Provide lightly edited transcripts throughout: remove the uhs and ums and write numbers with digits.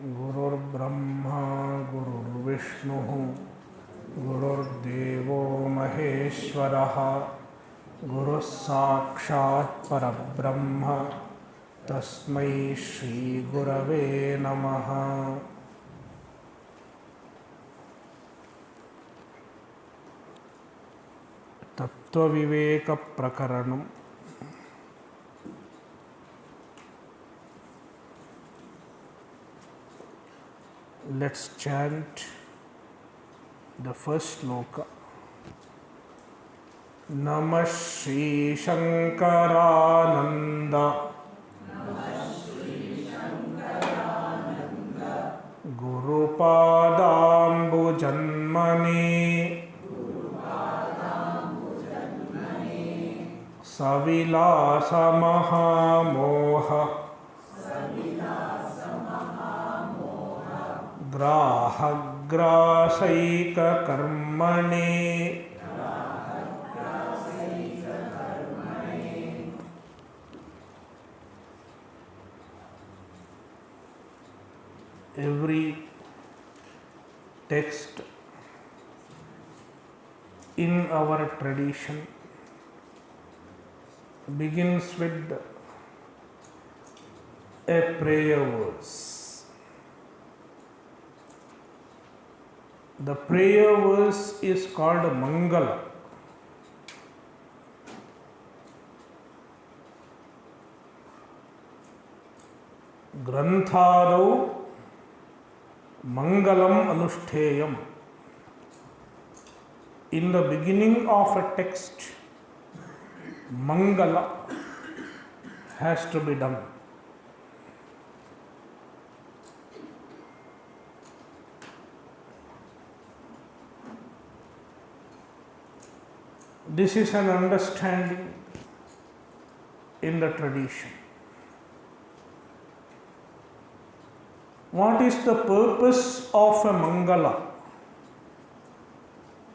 गुरुर्ब्रह्मा गुरुर्विष्णुः गुरुर्देवो महेश्वरः गुरुः साक्षात् परब्रह्म तस्मै श्रीगुरवे नमः। तत्त्वविवेक प्रकरणम् Let's chant the first sloka. Namah Shri Shankarananda Guru Padambujanmane Savilasa Mahamoha ग्राहग्रासैककर्मणे Every text in our tradition begins with a prayer verse. The prayer verse is called Mangala. Granthadau Mangalam Anushteyam. In the beginning of a text, Mangala has to be done. This is an understanding in the tradition. What is the purpose of a Mangala?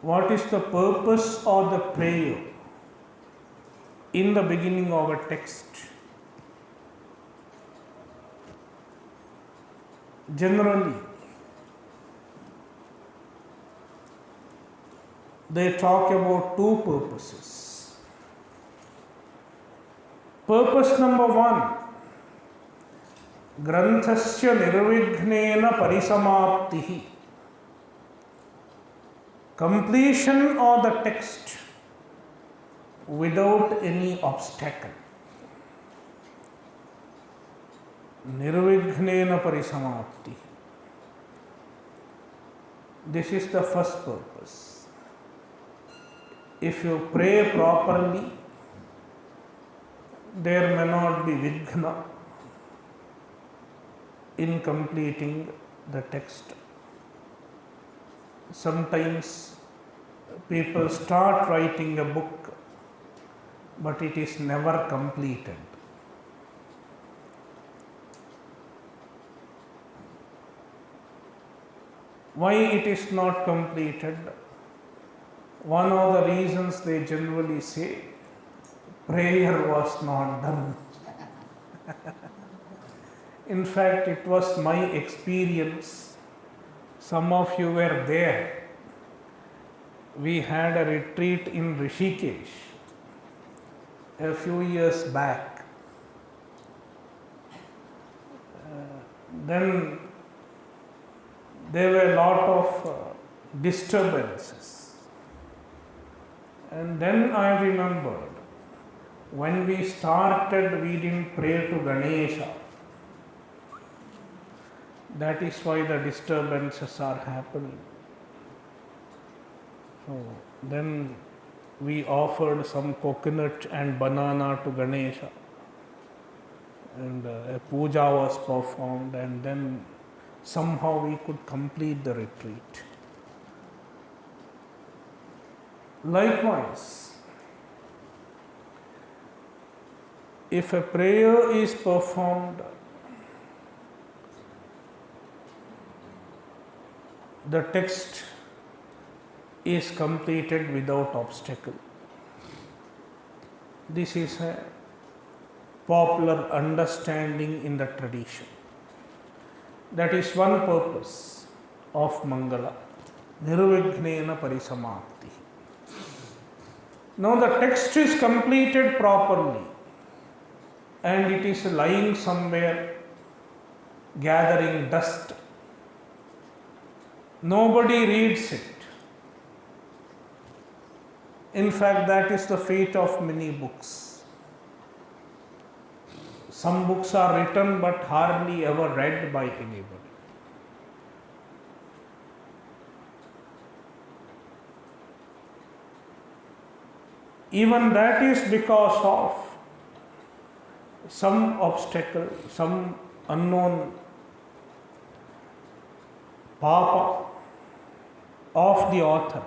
What is the purpose of the prayer in the beginning of a text? Generally, they talk about two purposes. Purpose number one, Granthasya nirvighnena parisamaptihi. Completion of the text without any obstacle. Nirvighnena parisamaptihi. This is the first purpose. If you pray properly, there may not be vighna in completing the text. Sometimes people start writing a book, but it is never completed. Why it is not completed? One of the reasons they generally say, prayer was not done. In fact, it was my experience. Some of you were there. We had a retreat in Rishikesh a few years back. Then there were a lot of disturbances. And then I remembered, when we started, we didn't pray to Ganesha. That is why the disturbances are happening. So then we offered some coconut and banana to Ganesha. And a puja was performed, and then somehow we could complete the retreat. Likewise, if a prayer is performed, the text is completed without obstacle. This is a popular understanding in the tradition. That is one purpose of Mangala. Nirvignena Parisamapti. Now the text is completed properly and it is lying somewhere gathering dust. Nobody reads it. In fact, that is the fate of many books. Some books are written but hardly ever read by anybody. Even that is because of some obstacle, some unknown papa of the author,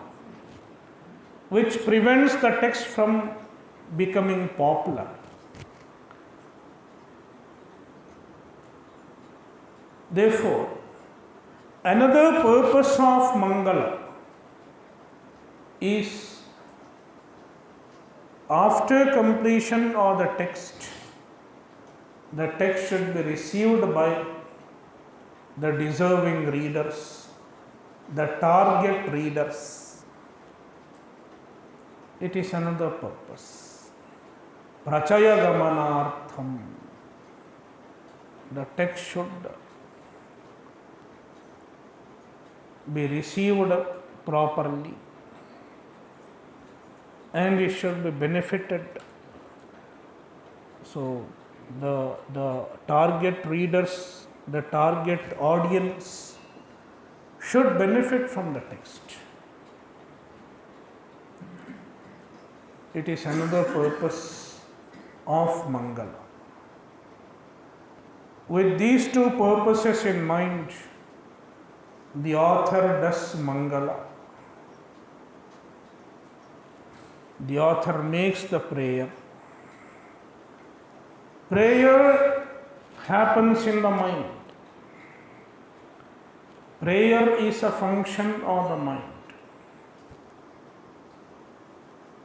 which prevents the text from becoming popular. Therefore, another purpose of Mangala is, after completion of the text should be received by the deserving readers, the target readers. It is another purpose. Prachaya gamanartham. The text should be received properly and it should be benefited. So the target readers, the target audience should benefit from the text. It is another purpose of Mangala. With these two purposes in mind, the author does Mangala. The author makes the prayer. Prayer happens in the mind. Prayer is a function of the mind.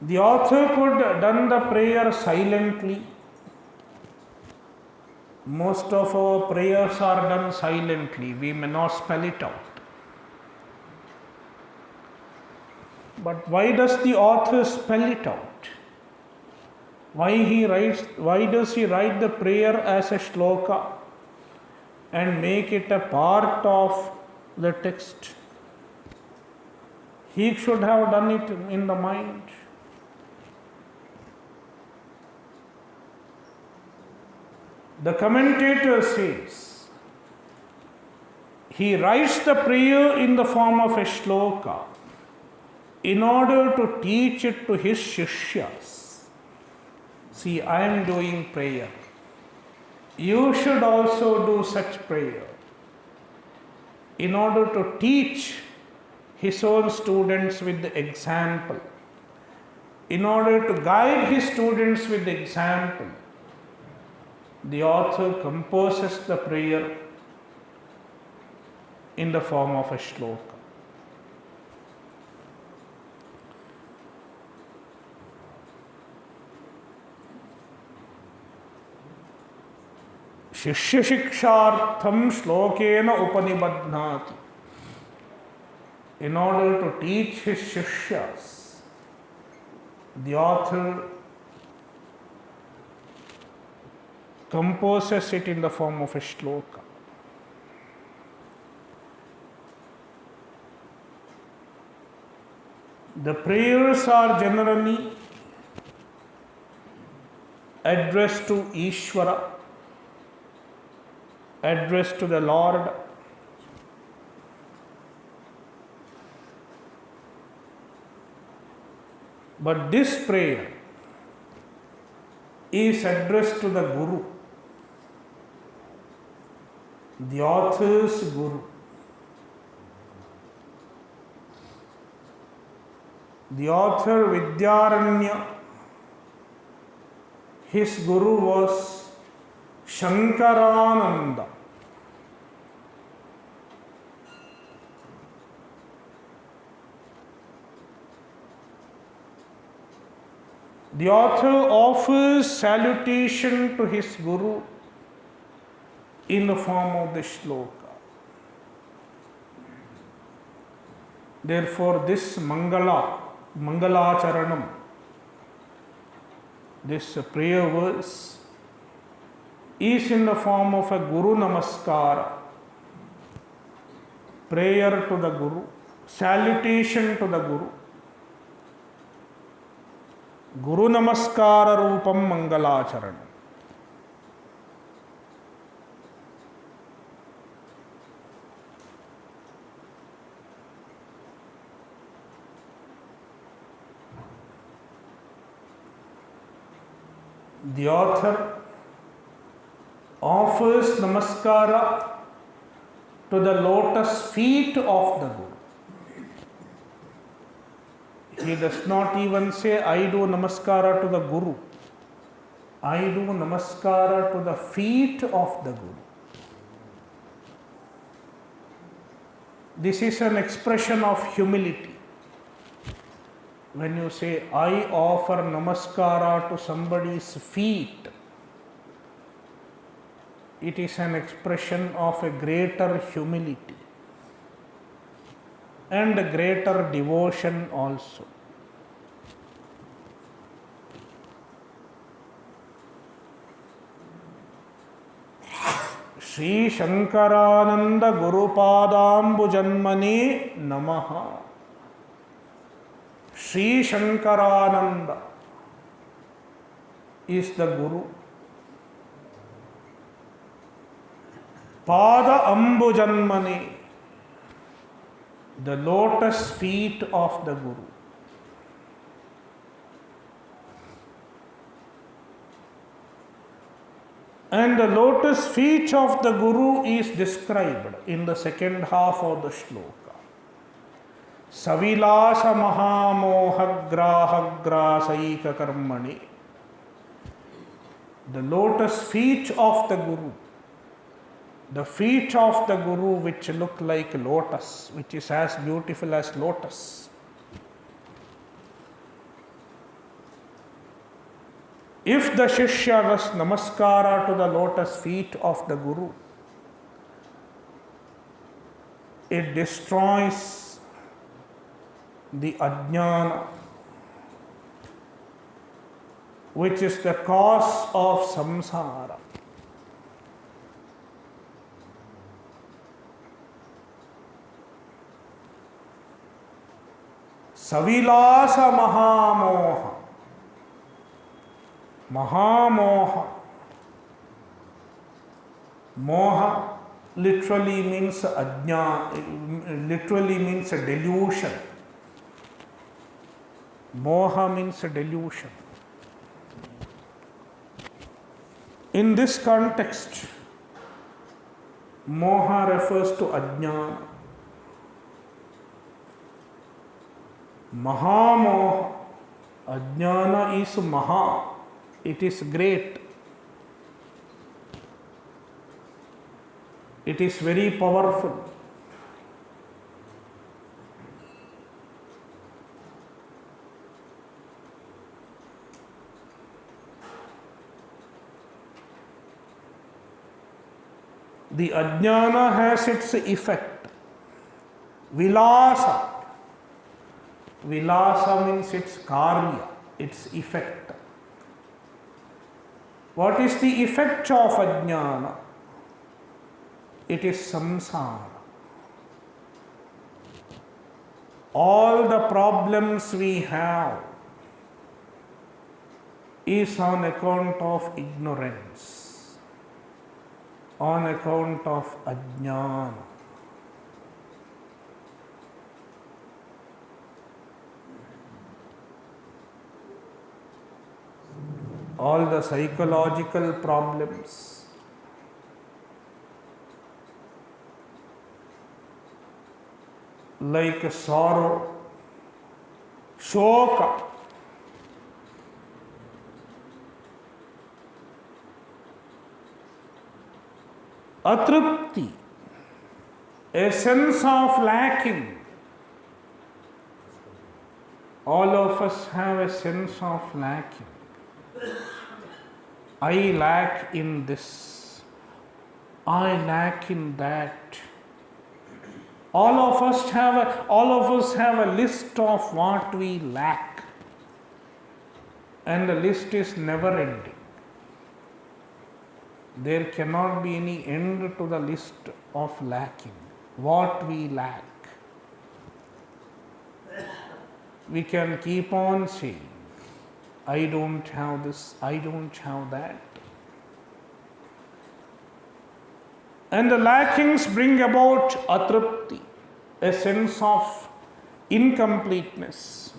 The author could have done the prayer silently. Most of our prayers are done silently. We may not spell it out. But why does the author spell it out? Why does he write the prayer as a shloka and make it a part of the text? He should have done it in the mind. The commentator says, he writes the prayer in the form of a shloka in order to teach it to his shishyas. See, I am doing prayer. You should also do such prayer in order to teach his own students with the example, in order to guide his students with the example. The author composes the prayer in the form of a shloka. Shishya shikshartham shlokena upanibadhnati. In order to teach his shishyas, the author composes it in the form of a shloka. The prayers are generally addressed to Ishvara, addressed to the Lord. But this prayer is addressed to the Guru, the author's Guru. The author Vidyaranya, his Guru was Shankarananda. The author offers salutation to his Guru in the form of the shloka. Therefore, this Mangalacharanam, this prayer verse, is in the form of a Guru Namaskara, prayer to the Guru, salutation to the Guru. Guru Namaskara Rupam Mangalacharanam. The author offers namaskara to the lotus feet of the Guru. He does not even say, I do namaskara to the Guru. I do namaskara to the feet of the Guru. This is an expression of humility. When you say, I offer namaskara to somebody's feet, it is an expression of a greater humility and a greater devotion also. Shri Shankarananda Gurupadambu Janmane Namaha. Shri Shankarananda is the Guru. Pada Ambujanmane, the lotus feet of the Guru. And the lotus feet of the Guru is described in the second half of the shloka. Savilasa Mahamohagrahagrasaika Karmani. The lotus feet of the Guru. The feet of the Guru which look like lotus, which is as beautiful as lotus. If the Shishya does namaskara to the lotus feet of the Guru, it destroys the ajnana, which is the cause of samsara. Savilasa Mahamoha. Mahamoha. Moha literally means literally means a delusion. Moha means a delusion. In this context, moha refers to ajnana. Mahamoha. Ajnana is maha. It is great. It is very powerful. The ajnana has its effect. Vilasa. Vilasa means its karya, its effect. What is the effect of ajnana? It is samsara. All the problems we have is on account of ignorance, on account of ajnana. All the psychological problems, like sorrow, shoka, atrupti, a sense of lacking. All of us have a sense of lacking. I lack in this, I lack in that. All of us have a list of what we lack, and the list is never ending. There cannot be any end to the list of lacking, what we lack. We can keep on saying, I don't have this, I don't have that. And the lackings bring about atrupti, a sense of incompleteness,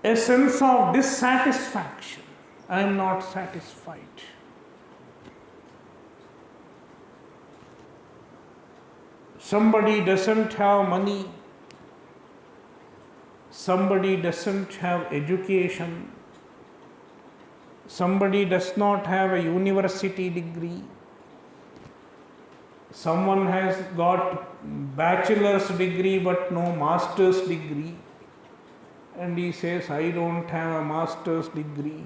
a sense of dissatisfaction. I am not satisfied. Somebody doesn't have money, somebody doesn't have education, somebody does not have a university degree, someone has got bachelor's degree but no master's degree, and he says, I don't have a master's degree.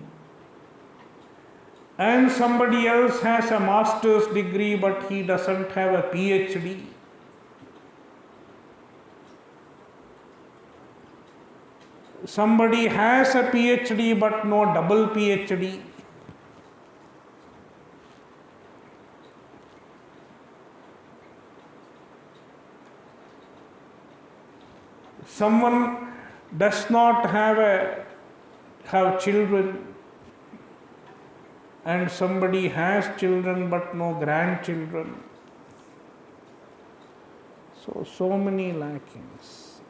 And somebody else has a master's degree but he doesn't have a PhD. Somebody has a PhD but no double PhD. Someone does not have children, and somebody has children but no grandchildren. So many lackings.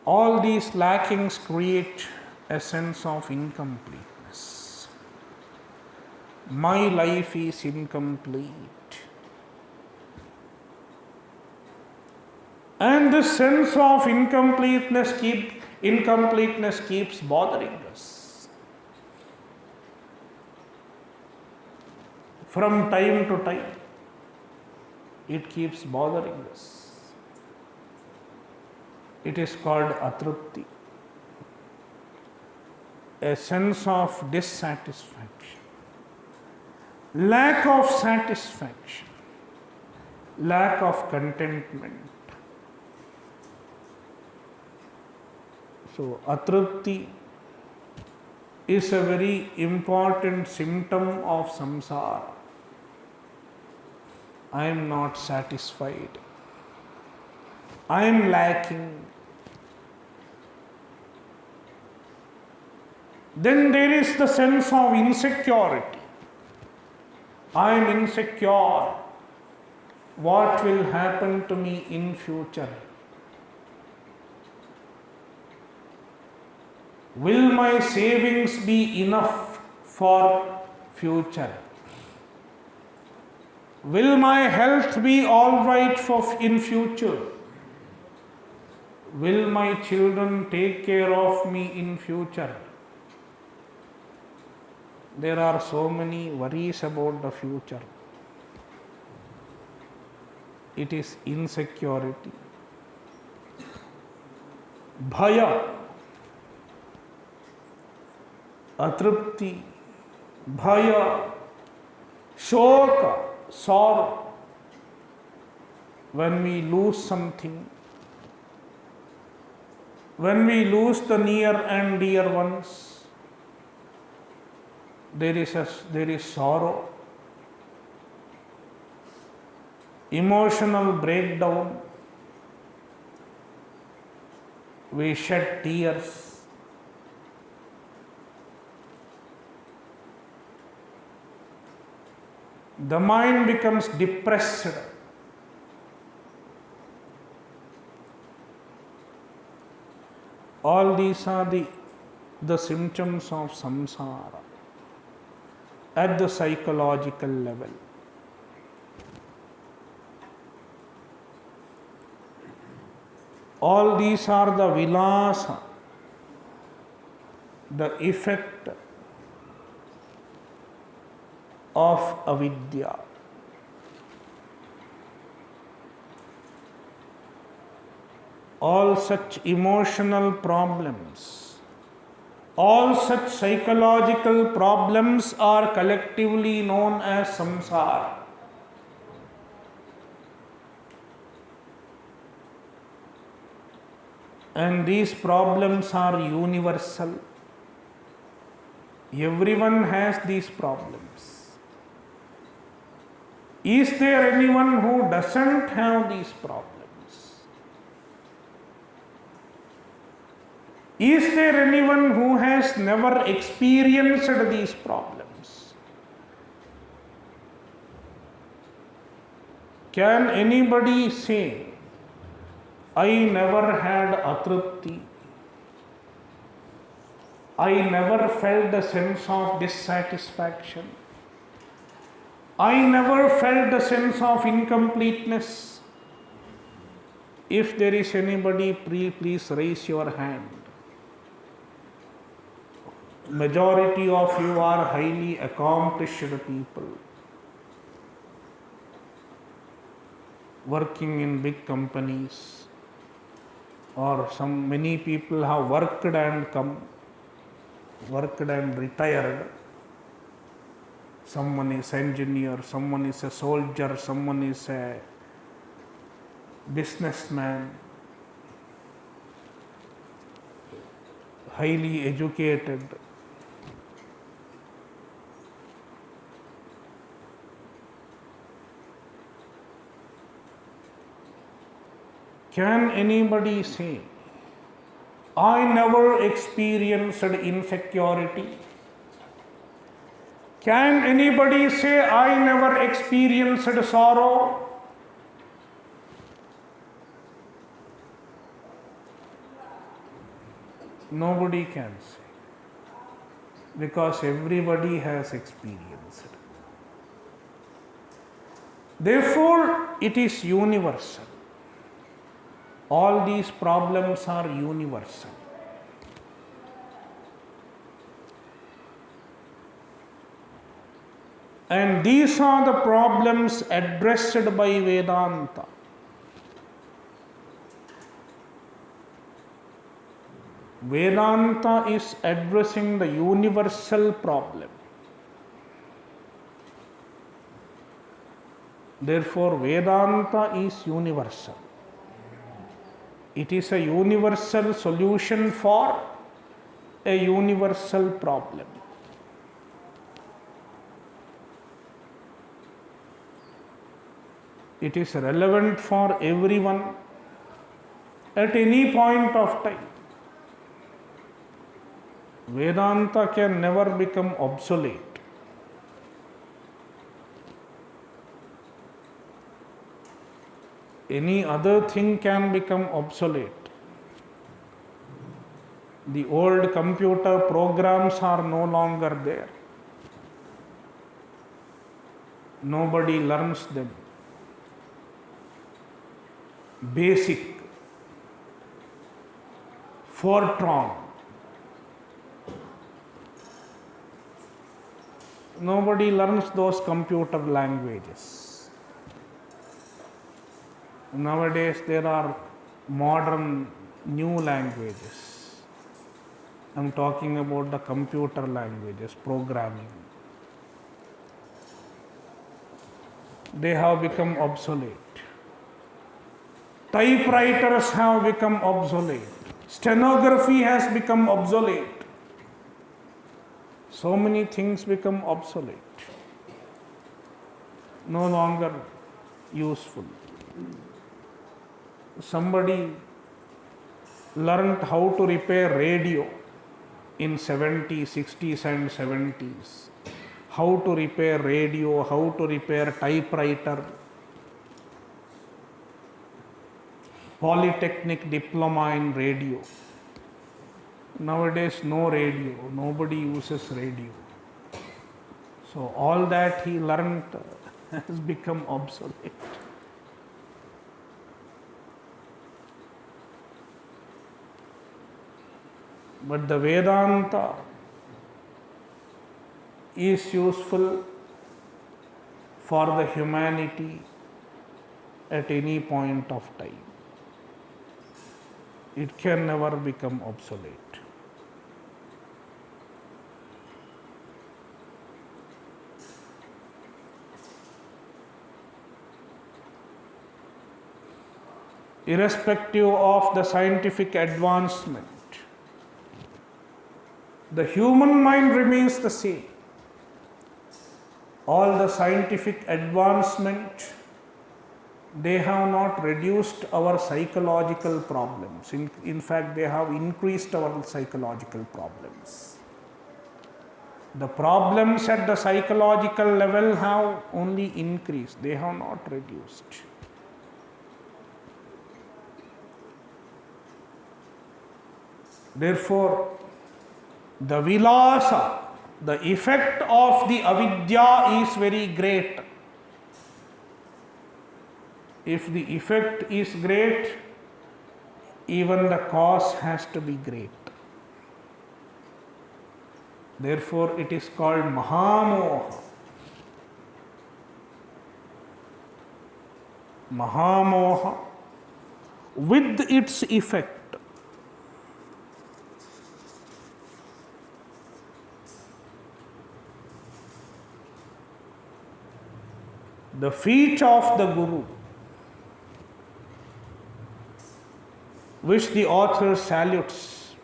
All these lackings create a sense of incompleteness. My life is incomplete. And this sense of incompleteness keeps bothering us. From time to time, it keeps bothering us. It is called atrupti, a sense of dissatisfaction, lack of satisfaction, lack of contentment. So, atrupti is a very important symptom of samsara. I am not satisfied. I am lacking. Then there is the sense of insecurity. I am insecure. What will happen to me in future? Will my savings be enough for future? Will my health be all right in future? Will my children take care of me in future? There are so many worries about the future. It is insecurity. Bhaya, atrupti, bhaya, shoka, sorrow. When we lose something, when we lose the near and dear ones, there is sorrow, emotional breakdown, we shed tears. The mind becomes depressed. All these are the symptoms of samsara at the psychological level. All these are the vilasa, the effect of avidya. All such emotional problems, all such psychological problems are collectively known as samsara. And these problems are universal. Everyone has these problems. Is there anyone who doesn't have these problems? Is there anyone who has never experienced these problems? Can anybody say, I never had atrupti? I never felt a sense of dissatisfaction. I never felt a sense of incompleteness. If there is anybody, please raise your hand. Majority of you are highly accomplished people, working in big companies, or many people have worked and retired. Someone is engineer, someone is a soldier, someone is a businessman, highly educated. Can anybody say, I never experienced insecurity? Can anybody say, I never experienced sorrow? Nobody can say, because everybody has experienced. Therefore, it is universal. All these problems are universal. And these are the problems addressed by Vedanta. Vedanta is addressing the universal problem. Therefore, Vedanta is universal. It is a universal solution for a universal problem. It is relevant for everyone at any point of time. Vedanta can never become obsolete. Any other thing can become obsolete. The old computer programs are no longer there. Nobody learns them. Basic, Fortran. Nobody learns those computer languages. Nowadays there are modern new languages. I am talking about the computer languages, programming. They have become obsolete. Typewriters have become obsolete. Stenography has become obsolete. So many things become obsolete. No longer useful. Somebody learned how to repair radio in 70s, 60s and 70s. How to repair radio, how to repair typewriter. Polytechnic diploma in radio. Nowadays no radio, nobody uses radio. So all that he learned has become obsolete. But the Vedanta is useful for the humanity at any point of time. It can never become obsolete. irrespective of the scientific advancement, the human mind remains the same. All the scientific advancement, they have not reduced our psychological problems. In fact, they have increased our psychological problems. The problems at the psychological level have only increased, they have not reduced. Therefore, the vilasa, the effect of the avidya is very great. If the effect is great, even the cause has to be great. Therefore, it is called Mahamoha. Mahamoha with its effect. The feet of the Guru, which the author salutes,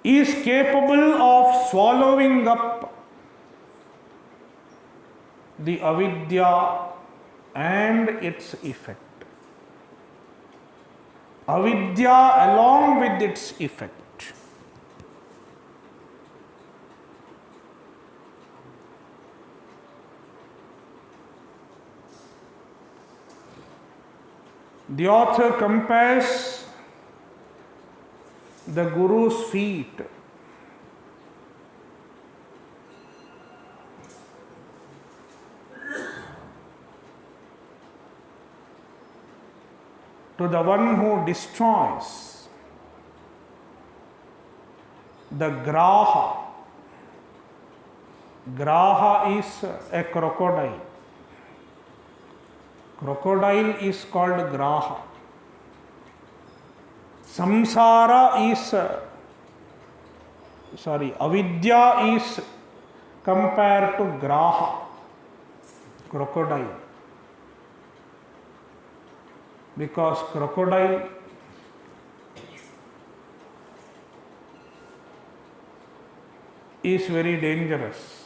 is capable of swallowing up the avidya and its effect. Avidya along with its effect. The author compares the Guru's feet to the one who destroys the graha. Graha is a crocodile. Crocodile is called graha. Samsara is, avidya is compared to graha, crocodile. Because crocodile is very dangerous.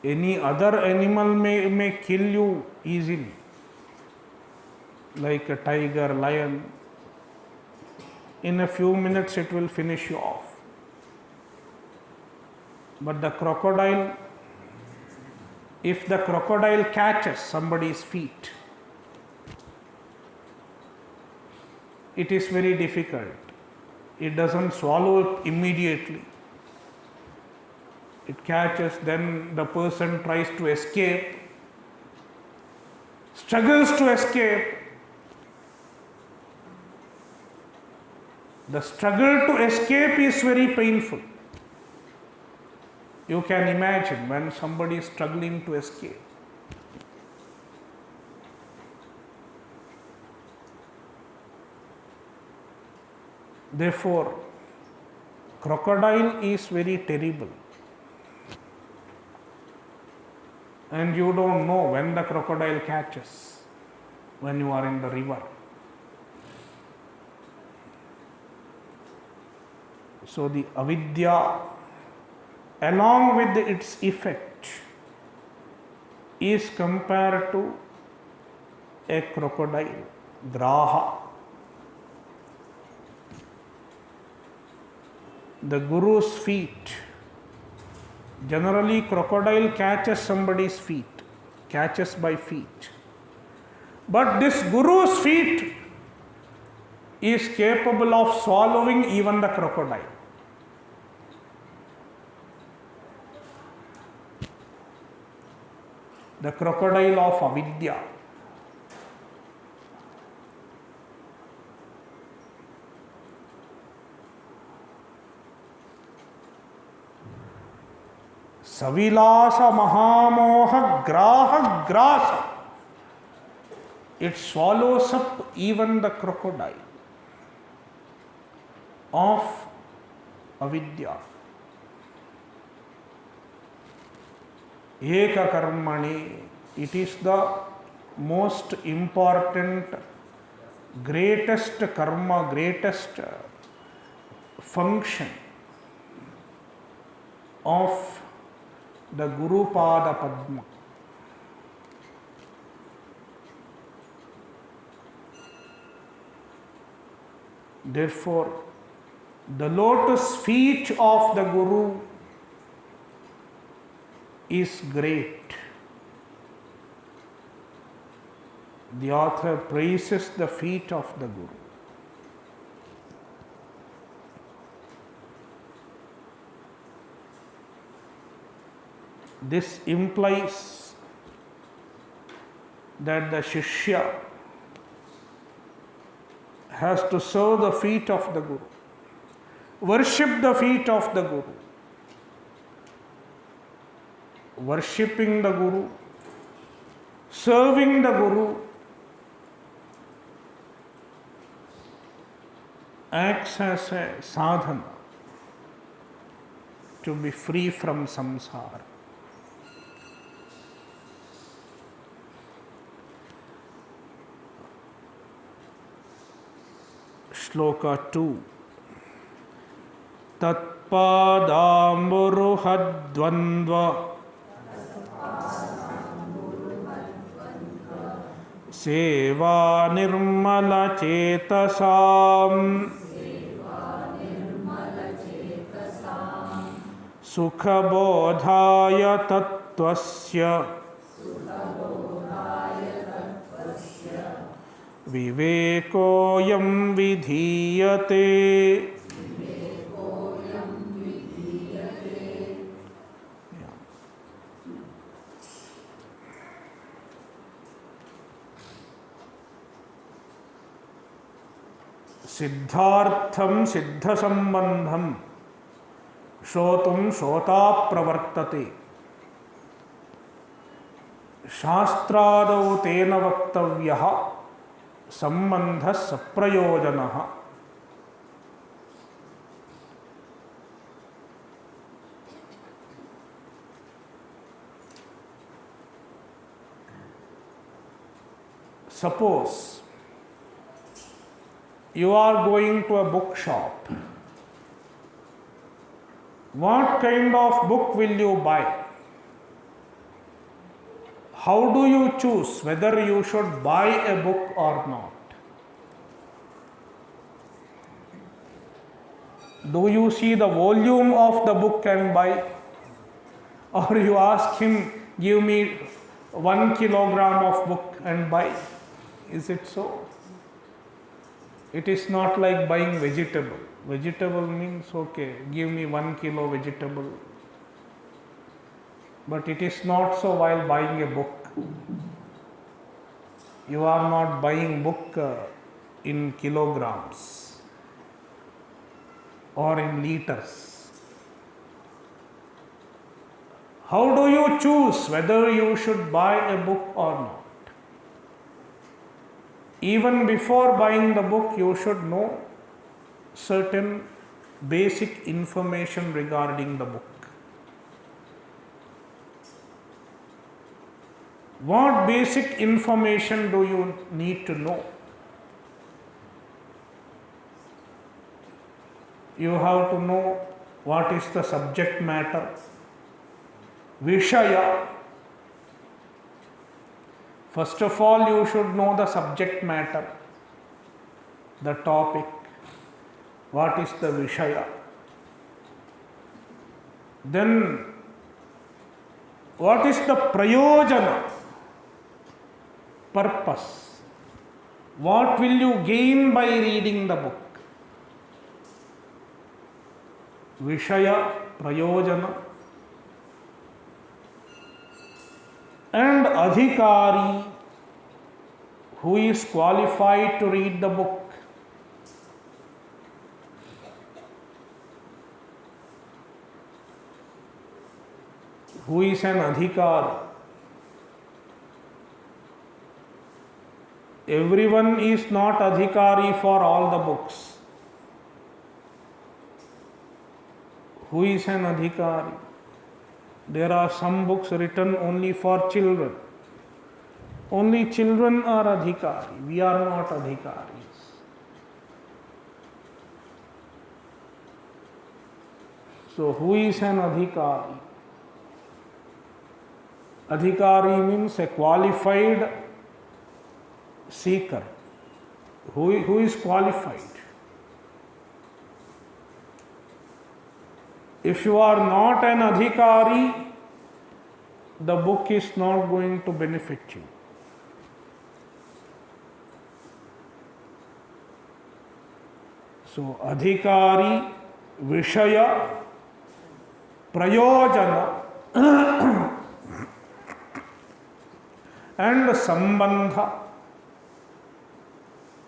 Any other animal may kill you easily, like a tiger, lion. In a few minutes it will finish you off. But the crocodile, if the crocodile catches somebody's feet, it is very difficult. It doesn't swallow it immediately. It catches, then the person tries to escape, struggles to escape. The struggle to escape is very painful. You can imagine when somebody is struggling to escape. Therefore, crocodile is very terrible. And you don't know when the crocodile catches, when you are in the river. So the avidya, along with its effect, is compared to a crocodile, graha. The Guru's feet. Generally, crocodile catches somebody's feet, catches by feet. But this Guru's feet is capable of swallowing even the crocodile. The crocodile of avidya. Savilasa mahamoha graha grasa. It swallows up even the crocodile of avidya. Eka karmani It is the most important, greatest karma, greatest function of the Guru Pada Padma. Therefore, the lotus feet of the Guru is great. The author praises the feet of the Guru. This implies that the Shishya has to serve the feet of the Guru, worship the feet of the Guru. Worshipping the Guru, serving the Guru acts as a sadhana to be free from samsara. Shloka 2. Tatpadamburuhadvandva Seva nirmala chetasam Sukhabodhaya tattvasya Vivekoyam vidhiyate. Siddhartham siddha sambandham shotum shota pravartate shastradau tena vaktavyaha sambandha saprayojanaha. Suppose you are going to a bookshop. What kind of book will you buy? How do you choose whether you should buy a book or not? Do you see the volume of the book and buy? Or you ask him, give me 1 kilogram of book and buy? Is it so? It is not like buying vegetable. Vegetable means, okay, give me 1 kilo vegetable. But it is not so while buying a book. You are not buying book in kilograms or in liters. How do you choose whether you should buy a book or not? Even before buying the book, you should know certain basic information regarding the book. What basic information do you need to know? You have to know what is the subject matter, Vishaya. First of all, you should know the subject matter, the topic, what is the Vishaya. Then, what is the Prayojana, purpose? What will you gain by reading the book? Vishaya, Prayojana, and Adhikari, who is qualified to read the book. Who is an Adhikari? Everyone is not Adhikari for all the books. Who is an Adhikari? There are some books written only for children. Only children are adhikari. We are not adhikaris. So, who is an adhikari? Adhikari means a qualified seeker. Who is qualified? If you are not an adhikari, the book is not going to benefit you. So, adhikari, vishaya, prayojana and sambandha,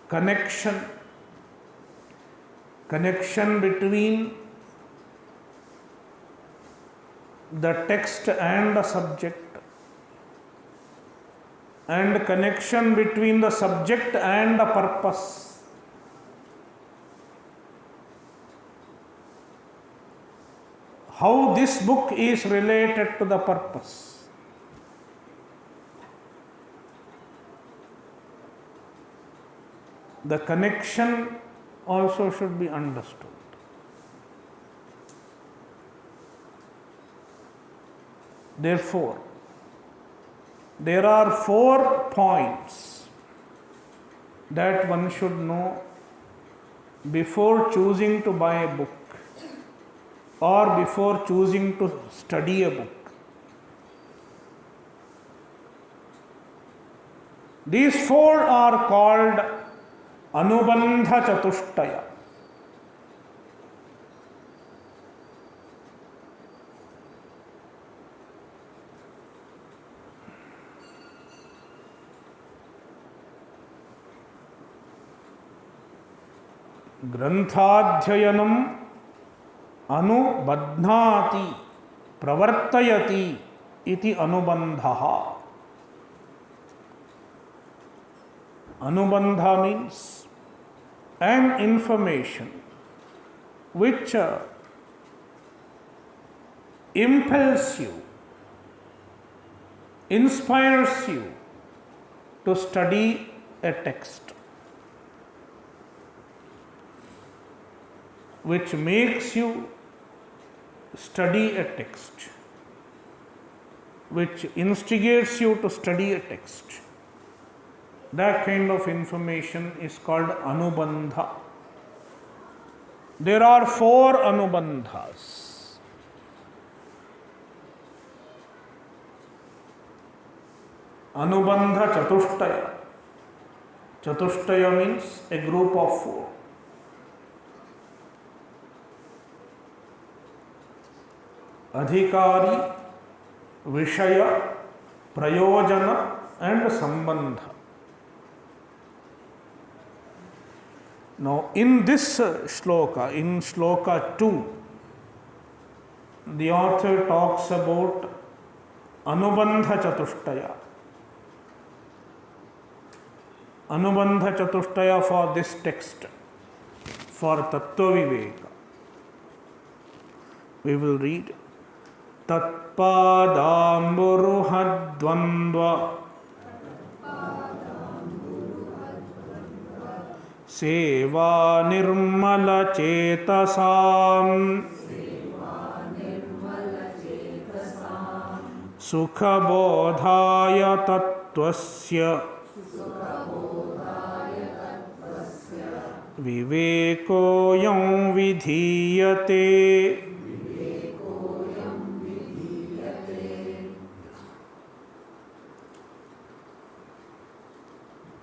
connection between the text and the subject, and connection between the subject and the purpose. How this book is related to the purpose. The connection also should be understood. Therefore, there are 4 points that one should know before choosing to buy a book or before choosing to study a book. These 4 are called Anubandha Chatushtaya. Granthaadhyayanam anubadhnati pravartayati iti anubandhaha. Anubandha means an information which impels you, inspires you to study a text, which makes you study a text, which instigates you to study a text. That kind of information is called Anubandha. There are 4 Anubandhas. Anubandha Chatushtaya. Chatushtaya means a group of 4. Adhikari, Vishaya, Prayojana and Sambandha. Now, in this shloka, in shloka 2, the author talks about Anubandha Chatushtaya. Anubandha Chatushtaya for this text, for Tattva Viveka. We will read Tatpadamburuhadvandva Seva nirmala chetasam Sukha bodhaya tattvasya Viveko yam vidhiyate.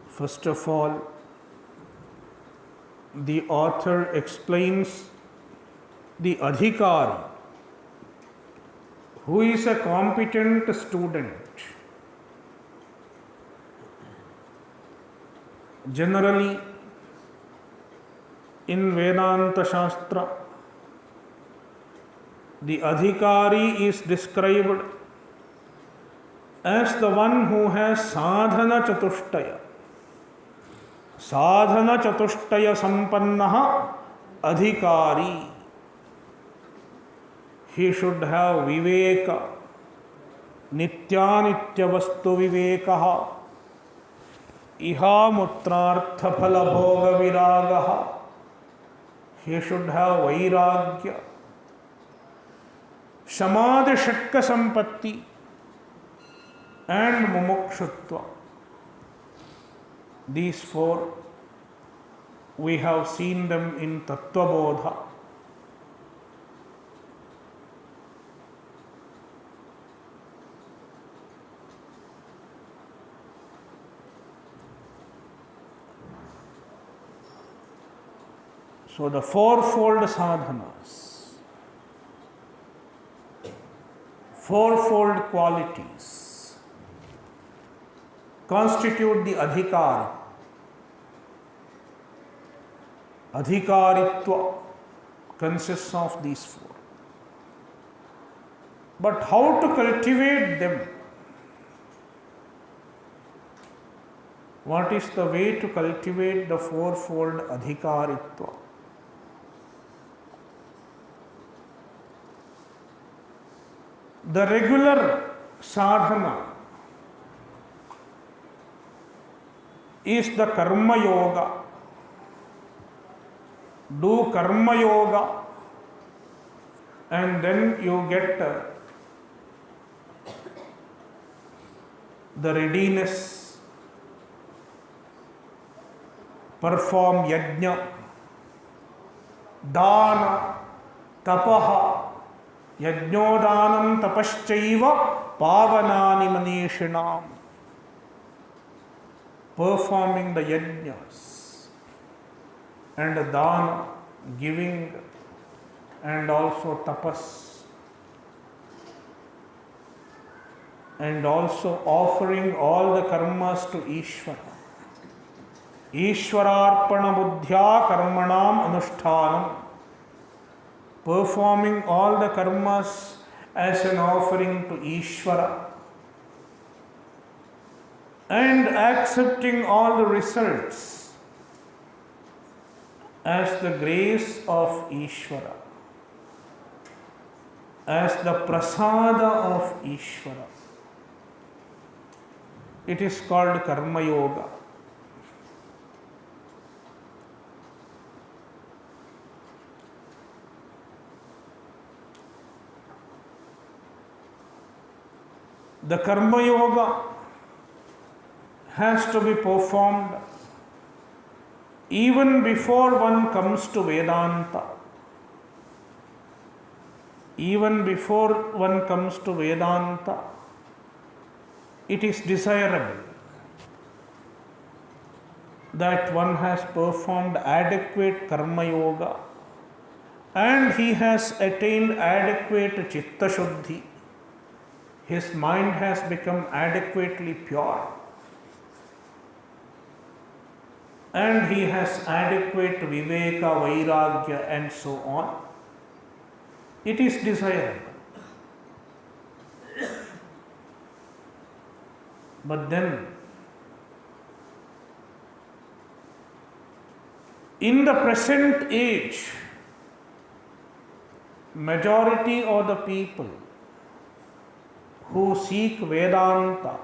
First of all, the author explains the adhikari, who is a competent student. Generally, in Vedanta Shastra, the adhikari is described as the one who has sadhana chatushtaya. Sadhana chatushtaya sampannaha adhikari. He should have viveka, nityanitya vastu vivekaha, ihamutrartha phala bhoga viragaha. He should have vairagya, samadhi shatka sampatti, and mumukshutva. These four, we have seen them in Tattva Bodha. So the fourfold sadhanas, fourfold qualities constitute the adhikara. Adhikaritva consists of these four. But how to cultivate them? What is the way to cultivate the fourfold adhikaritva? The regular sadhana is the karma yoga. Do karma yoga and then you get the readiness. Perform yajna, dana, tapaha. Yajnodanam tapaschaiva pavanani manishinam. Performing the yajnas and dana, giving, and also tapas, and also offering all the karmas to Ishvara. Ishvararpana buddhya karmanam anushtanam. Performing all the karmas as an offering to Ishvara and accepting all the results as the grace of Ishvara, as the prasada of Ishvara. It is called karma yoga. The karma yoga has to be performed even before one comes to Vedanta. Even before one comes to Vedanta, it is desirable that one has performed adequate karma yoga and he has attained adequate chitta shuddhi. His mind has become adequately pure and he has adequate viveka, vairagya and so on. It is desirable. But then, in the present age, majority of the people who seek Vedanta,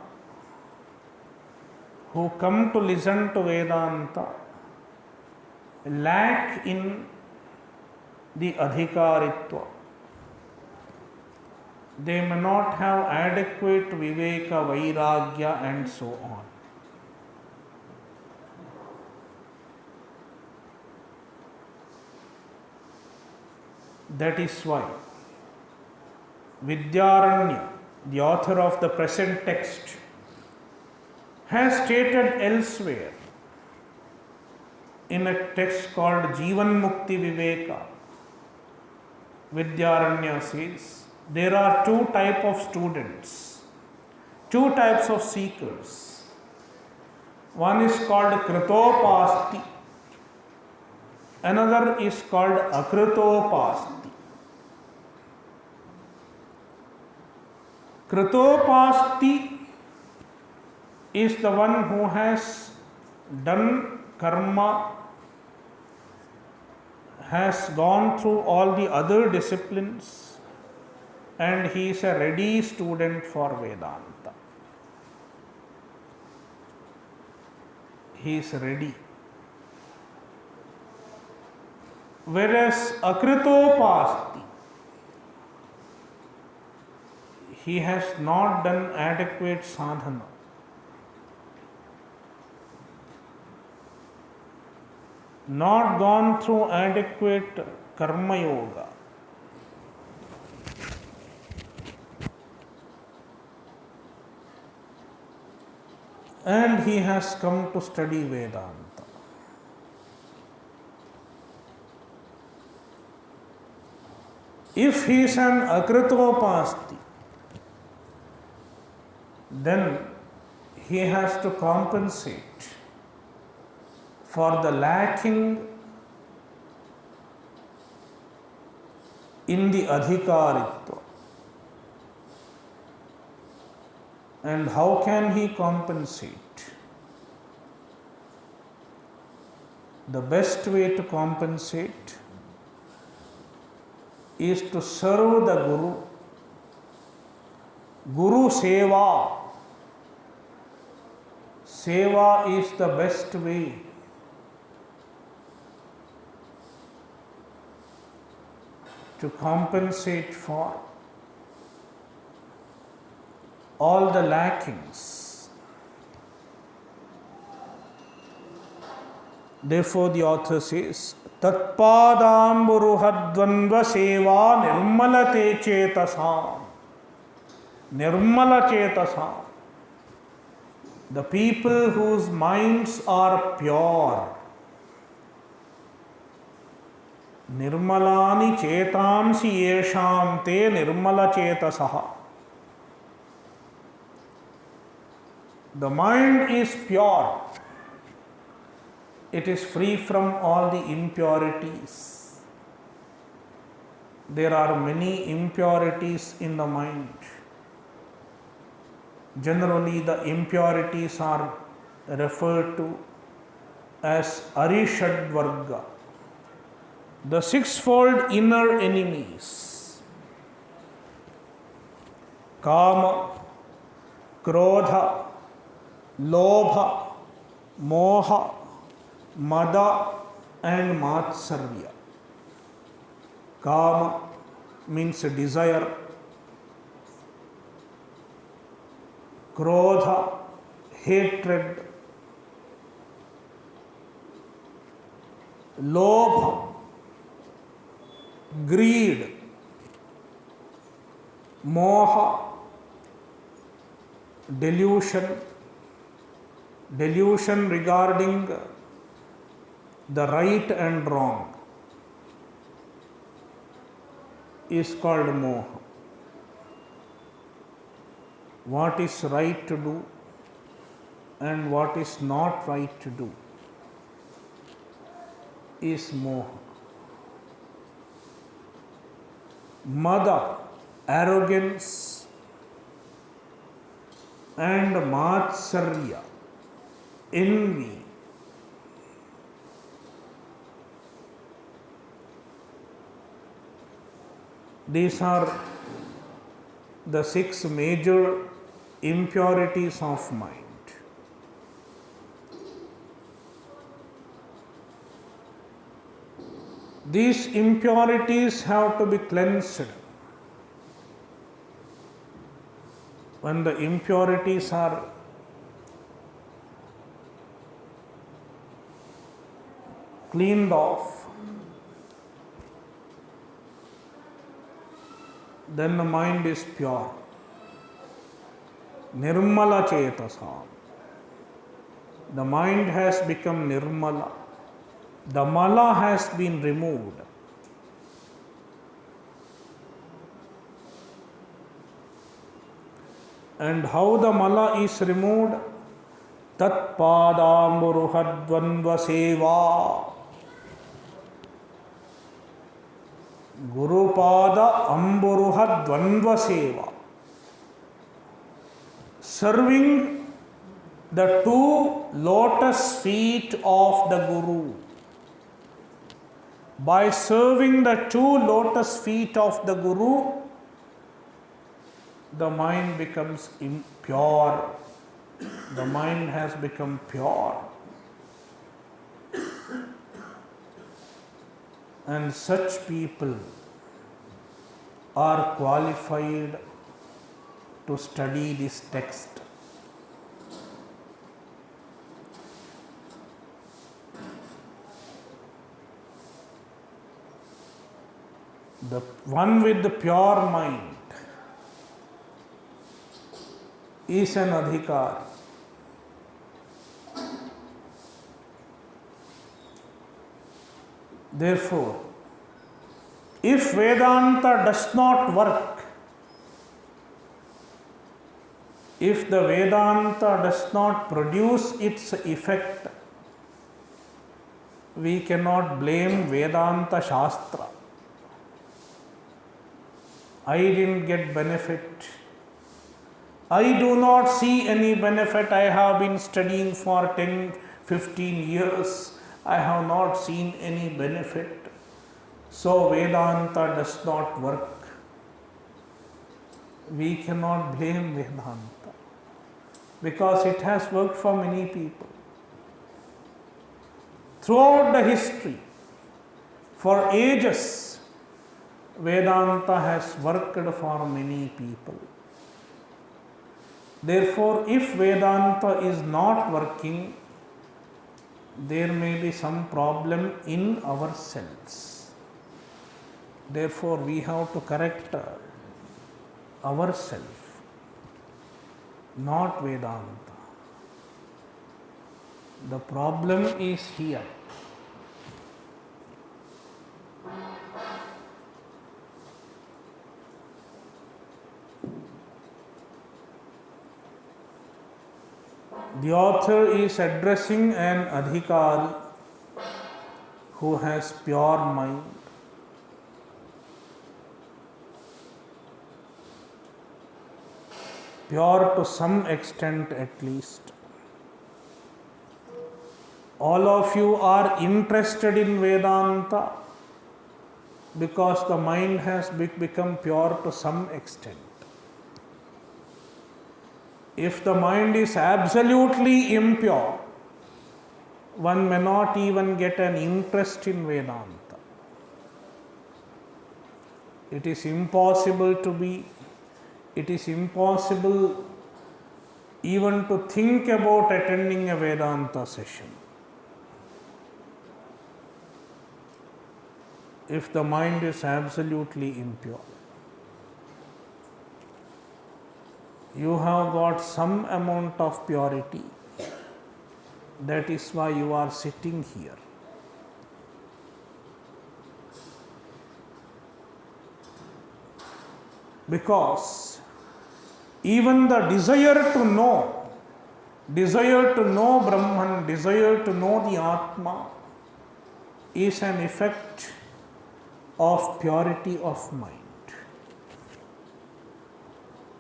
who come to listen to Vedanta, lack in the adhikaritva. They may not have adequate viveka, vairagya and so on. That is why Vidyaranya, the author of the present text, has stated elsewhere in a text called Jivan Mukti Viveka. Vidyaranya says, there are two types of students, two types of seekers. One is called Kritopasti, another is called Akritopasti. Kritopasti is the one who has done karma, has gone through all the other disciplines, and he is a ready student for Vedanta. he is ready. Whereas akritopasti, he has not done adequate sadhana. Not gone through adequate karma yoga. And he has come to study Vedanta. If he is an akritopasti, then he has to compensate for the lacking in the adhikaritva. And how can he compensate? The best way to compensate is to serve the Guru. Guru Seva. Seva is the best way to compensate for all the lackings. Therefore, the author says, Tatpadamburuhadvandva seva nirmalate chetasam. Nirmala chetasam. The people whose minds are pure. Nirmalani chetamsi yesham te nirmala chetasaha. The mind is pure. It is free from all the impurities. There are many impurities in the mind. Generally, the impurities are referred to as Arishadvarga, the sixfold inner enemies: Kama, Krodha, Lobha, Moha, Mada and Matsarya. Kama means desire. Krodha, hatred. Lobha, greed. Moha, delusion. Delusion regarding the right and wrong is called moha. What is right to do and what is not right to do is moha. Mada, arrogance, and matsarya, envy. These are the 6 major impurities of mind. These impurities have to be cleansed. When the impurities are cleaned off, then the mind is pure. Nirmala chetasa. The mind has become nirmala. The mala has been removed. And how the mala is removed? Tat padamburuhadvandva seva. Gurupada amburuhadvandva seva. Serving the 2 lotus feet of the Guru. By serving the 2 lotus feet of the Guru, the mind becomes impure. The mind has become pure. And such people are qualified to study this text. The one with the pure mind is an adhikari. Therefore, if Vedanta does not work, if the Vedanta does not produce its effect, we cannot blame Vedanta Shastra. I didn't get benefit. I do not see any benefit. I have been studying for 10, 15 years. I have not seen any benefit. So Vedanta does not work. We cannot blame Vedanta because it has worked for many people. Throughout the history, for ages, Vedanta has worked for many people. Therefore, if Vedanta is not working, there may be some problem in ourselves. Therefore, we have to correct ourselves, not Vedanta. The problem is here. The author is addressing an adhikari who has pure mind. Pure to some extent at least. All of you are interested in Vedanta because the mind has become pure to some extent. If the mind is absolutely impure, one may not even get an interest in Vedanta. It is impossible even to think about attending a Vedanta session if the mind is absolutely impure. You have got some amount of purity. That is why you are sitting here. Because even the desire to know Brahman, desire to know the Atma is an effect of purity of mind.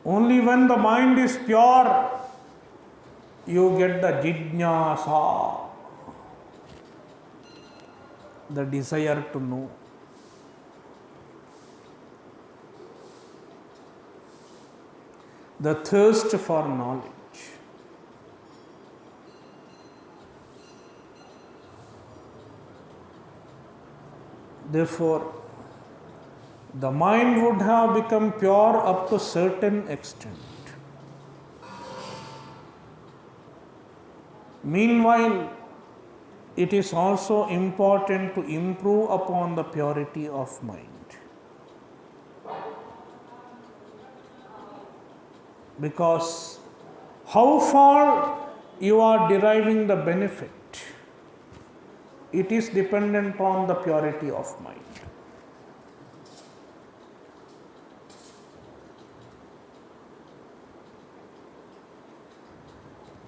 Only when the mind is pure, you get the jijnasa, the desire to know. The thirst for knowledge. Therefore, the mind would have become pure up to certain extent. Meanwhile, it is also important to improve upon the purity of mind. Because how far you are deriving the benefit, it is dependent on the purity of mind.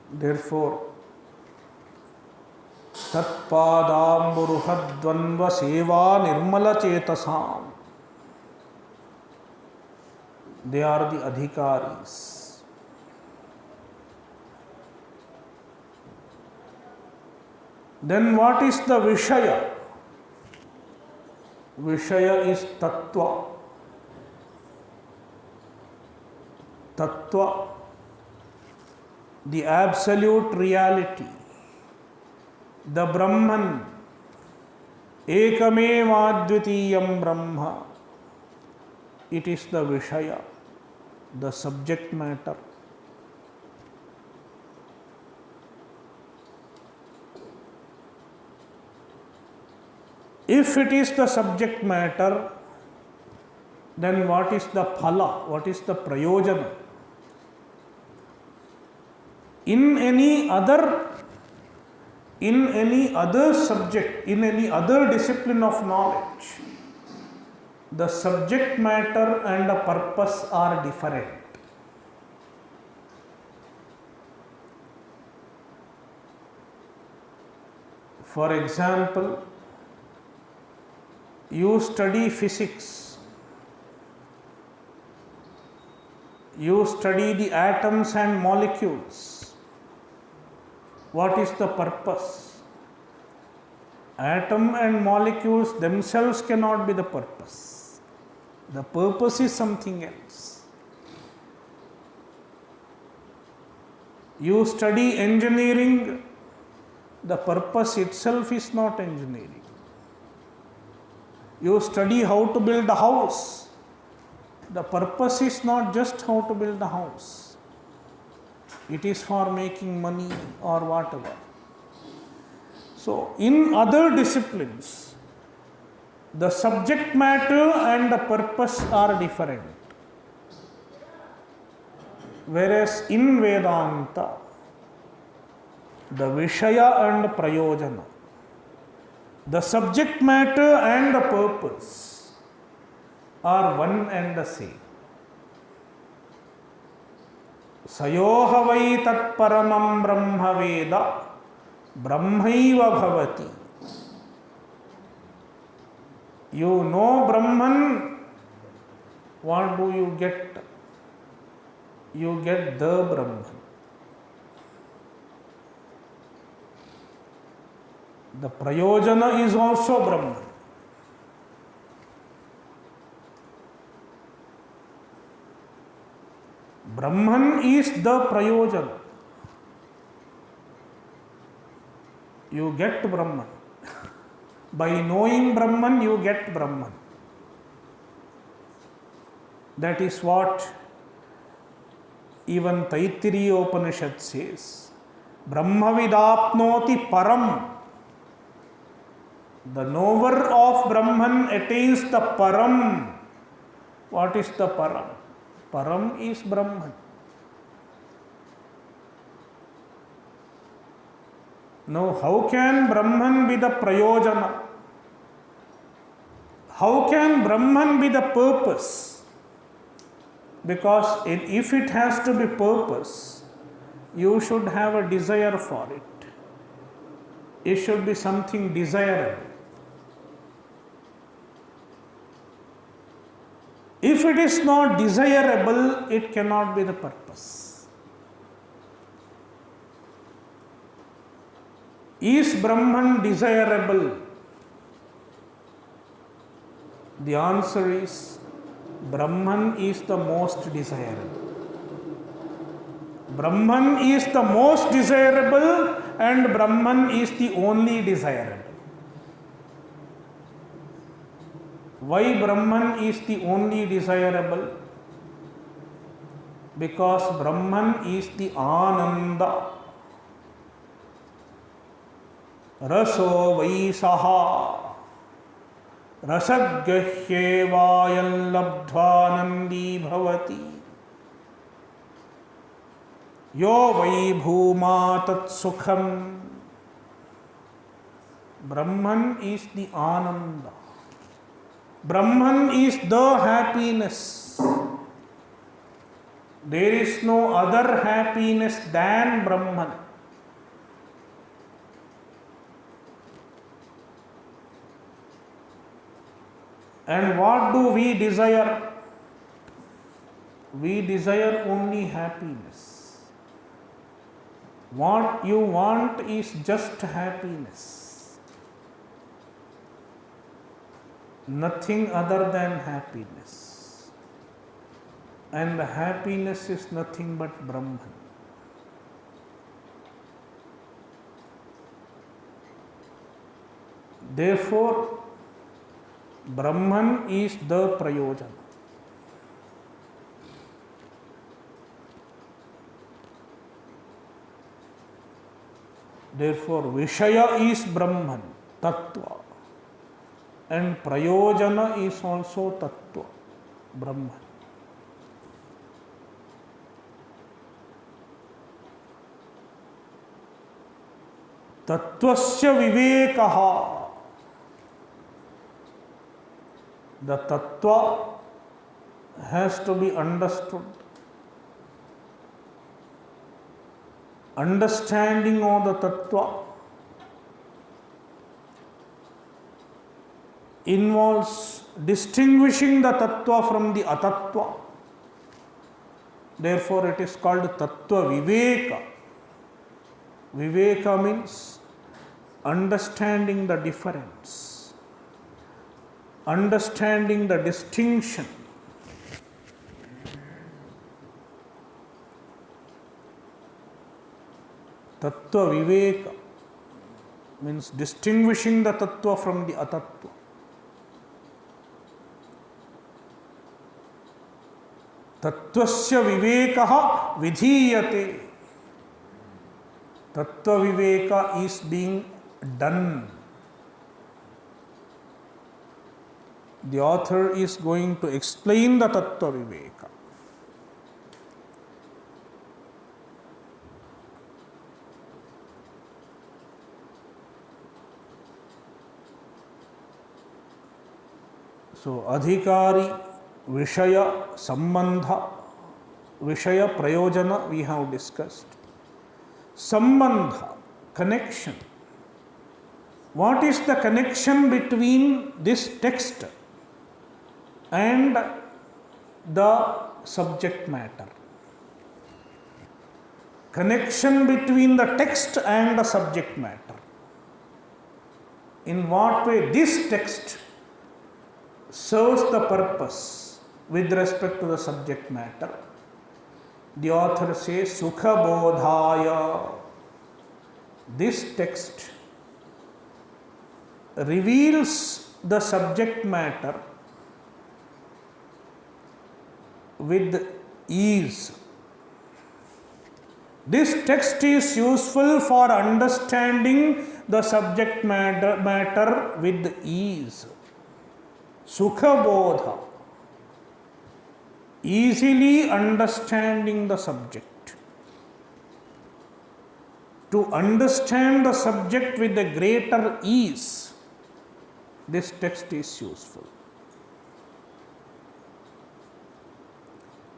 Therefore, Tatpadamburuhadvanva seva nirmala chetasam. They are the adhikaris. Then what is the Vishaya? Vishaya is Tattva. Tattva, the absolute reality, the Brahman, Ekamevadvitiyam Brahma. It is the Vishaya, the subject matter. If it is the subject matter, then what is the phala? What is the prayojana? In any other subject, in any other discipline of knowledge, the subject matter and the purpose are different. For example, you study physics, you study the atoms and molecules. What is the purpose? Atom and molecules themselves cannot be the purpose. The purpose is something else. You study engineering, the purpose itself is not engineering. You study how to build a house, the purpose is not just how to build a house. It is for making money or whatever. So, in other disciplines, the subject matter and the purpose are different. Whereas in Vedanta, the Vishaya and Prayojana, the subject matter and the purpose are one and the same. Sayoha vai tat paramam brahma veda brahmaiva bhavati. You know Brahman, what do you get? You get the Brahman. The prayojana is also Brahman. Brahman is the prayojana. You get Brahman. By knowing Brahman, you get Brahman. That is what even Taittiriya Upanishad says. Brahmavidapnoti param. The knower of Brahman attains the param. What is the param? Param is Brahman. Now, how can Brahman be the prayojana? How can Brahman be the purpose? Because if it has to be purpose, you should have a desire for it. It should be something desirable. If it is not desirable, it cannot be the purpose. Is Brahman desirable? The answer is Brahman is the most desirable. Brahman is the most desirable and Brahman is the only desirable. Why Brahman is the only desirable? Because Brahman is the Ananda. Raso Vaisaha Rasagyahyevayam labdhvanandi bhavati Yo vai bhuma tat sukham. Brahman is the Ananda. Brahman is the happiness. There is no other happiness than Brahman. And what do we desire? We desire only happiness. What you want is just happiness. Nothing other than happiness. And happiness is nothing but Brahman. Therefore, Brahman is the Prayojana. Therefore, Vishaya is Brahman, Tattva, and Prayojana is also Tattva, Brahman. Tattvasya vivekaha. The Tattva has to be understood. Understanding of the Tattva involves distinguishing the Tattva from the Atattva. Therefore, it is called Tattva Viveka. Viveka means understanding the difference, understanding the distinction. Tattva Viveka means distinguishing the Tattva from the Atattva. Tattvasya vivekaha vidhiyate. Tattva Viveka is being done. The author is going to explain the Tattva Viveka. So, Adhikari, Vishaya, Sambandha, Vishaya, Prayojana we have discussed. Sambandha, connection. What is the connection between this text and the subject matter? Connection between the text and the subject matter. In what way this text serves the purpose with respect to the subject matter? The author says, Sukha Bodhaya. This text reveals the subject matter with ease. This text is useful for understanding the subject matter with ease. Sukha Bodha. Easily understanding the subject. To understand the subject with a greater ease, this text is useful.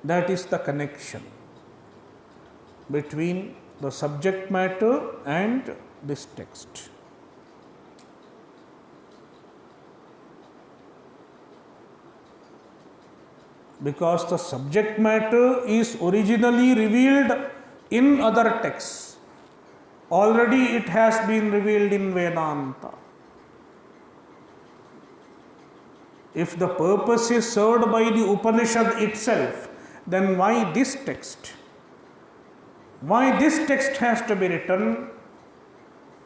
That is the connection between the subject matter and this text. Because the subject matter is originally revealed in other texts. Already it has been revealed in Vedanta. If the purpose is served by the Upanishad itself, then why this text? Why this text has to be written?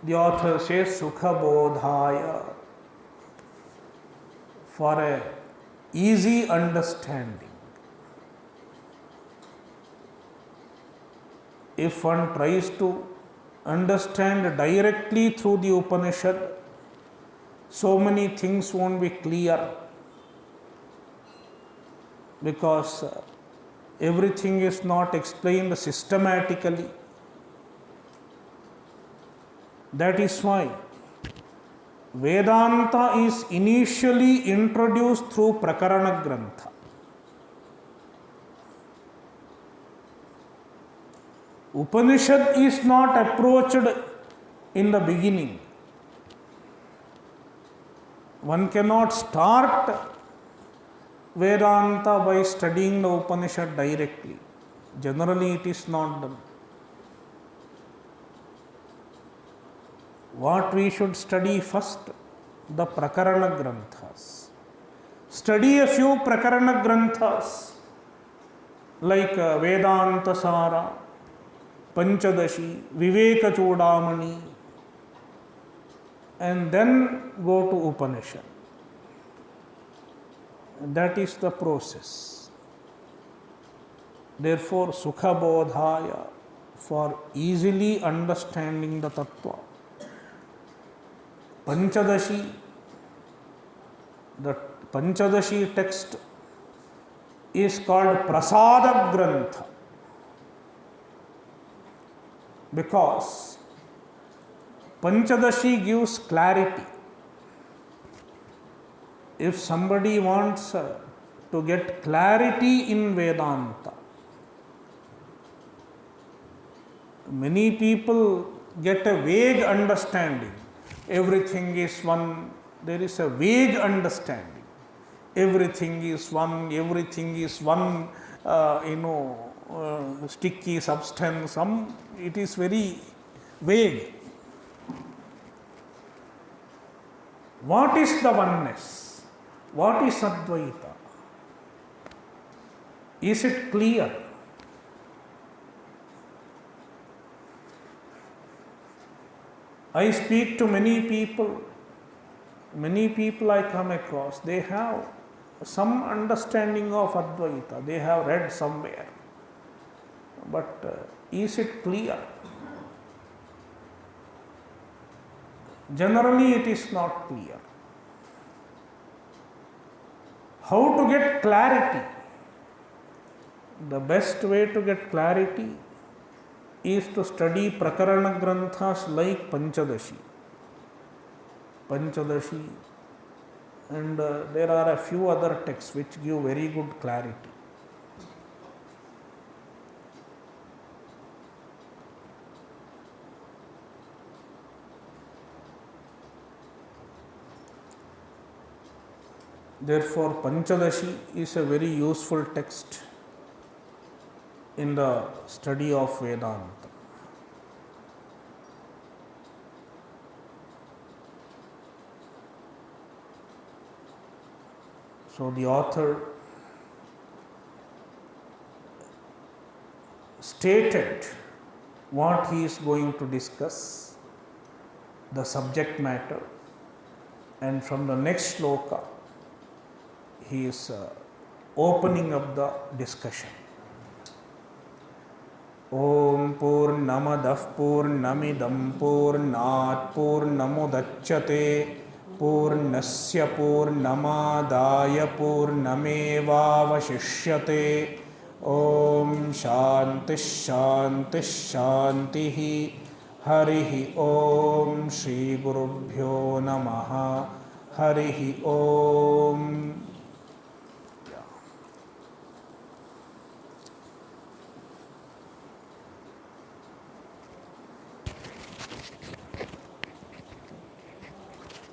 The author says, Sukha Bodhaya, for a easy understanding. If one tries to understand directly through the Upanishad, so many things won't be clear, because everything is not explained systematically. That is why Vedanta is initially introduced through Prakarana Grantha. Upanishad is not approached in the beginning. One cannot start Vedanta by studying the Upanishad directly. Generally, it is not done. What we should study first? The Prakarana Granthas. Study a few Prakarana Granthas like Vedanta Sara, Pancadasi, Viveka Chudamani. and then go to Upanishad. That is the process. Therefore, Sukha Bodhaya, for easily understanding the Tattva. Pancadashi, the Pancadashi text is called Prasada Grantha because Panchadashi gives clarity. If somebody wants to get clarity in Vedanta, many people get a vague understanding. Everything is one. There is a vague understanding. Everything is one. Everything is one. Sticky substance. It is very vague. What is the oneness? What is Advaita? Is it clear? I speak to many people I come across, they have some understanding of Advaita, they have read somewhere. But is it clear? Generally, it is not clear. How to get clarity? The best way to get clarity is to study Prakarana Granthas like Panchadashi, and there are a few other texts which give very good clarity. Therefore, Panchadashi is a very useful text in the study of Vedanta. So the author stated what he is going to discuss, the subject matter, and from the next shloka he is opening up the discussion. Om Purnamadah Purnamidam Purnat Purnamudachyate Purnasya Purnamadaya Purnamevavashishyate. Om Shanti Shanti Shantihi. Harihi Om Shri Gurubhyo Namaha. Harihi Om.